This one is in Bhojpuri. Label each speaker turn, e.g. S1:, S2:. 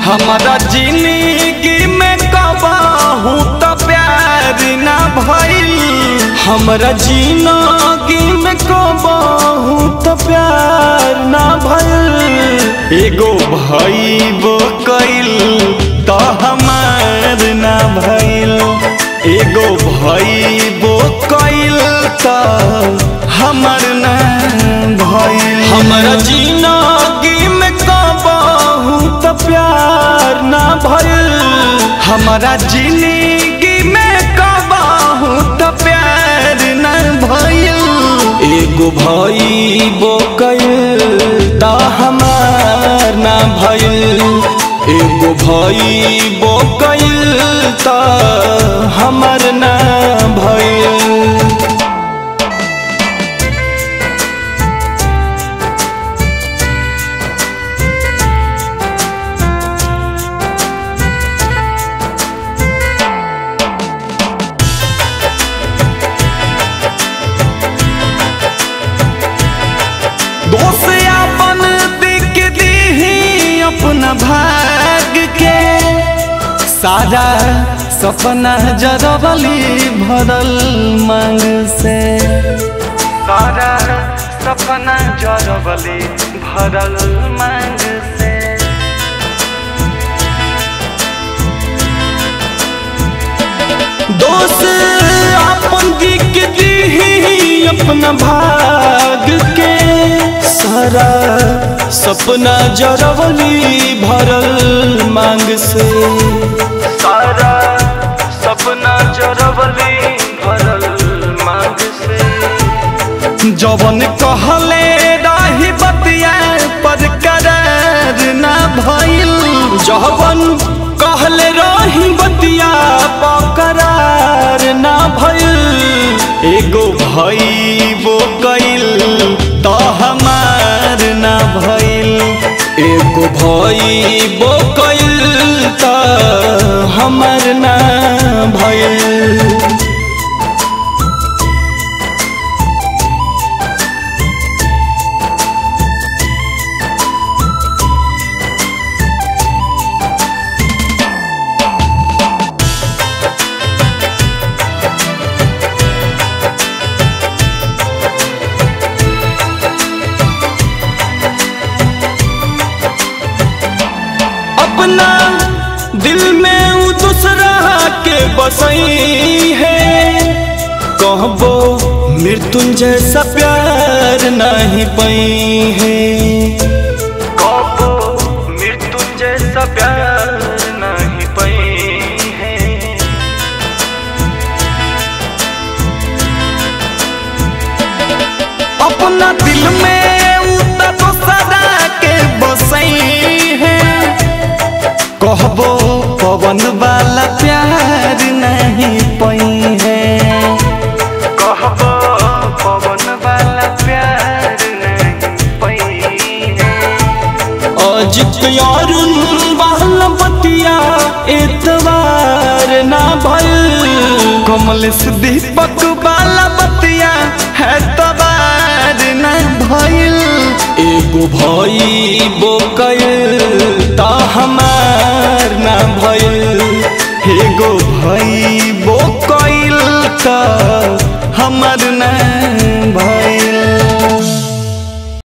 S1: हमारा जिंदगी में कबाहू तो प्यार ना भइल। हमारा जिंदगी में कबाहू तो प्यार ना भइल। एगो भइबो कइल तो हमार ना भइल। एगो भइबो कइल तो हमार ना भइल। हमारा जिंदगी में कबाहू तो प्यार ना भइल। हमारा जिंदगी में कबाहू तो प्यार ना भइल। एगो भइबो कइल तो हमार ना भइल। एगो भइबो कइल तो हमार ना भइल। दोस्त अपन दिख दी अपना भाग के। सारा सपना जरवली भरल मांग से। सारा सपना जरवली भरल मांग से। दोस्त अपन दिख दी अपना भाग के। सारा सपना जरवली भरल मांग से। सारा सपना जरवली भरल मांग से। जवन कहले रही बतिया पर करार ना भइल। जवन कहले रही बतिया पर करार ना भइल। एगो भइबो कइल तो हमार ना भइल। एगो भइबो कइल तो हमार ना भइल। अपना दिल में वो दूसरा के बसई है। कहबो मृत्युंजय सा प्यार नहीं पई है। कहबो मृत्युंजय सा प्यार नहीं पई है। अपना दिल में वो दूसरा के बसई है। कहबो पवन वाला प्यार नहीं पई है। कहबो पवन वाला प्यार नहीं पई है। अजित अरुण वाला बतिया एतवार ना भइल। कमलेश दीपक वाला बतिया एतवार ना भइल। एगो भइबो कइल तो हमार ना भइल। एगो भइबो कइल तो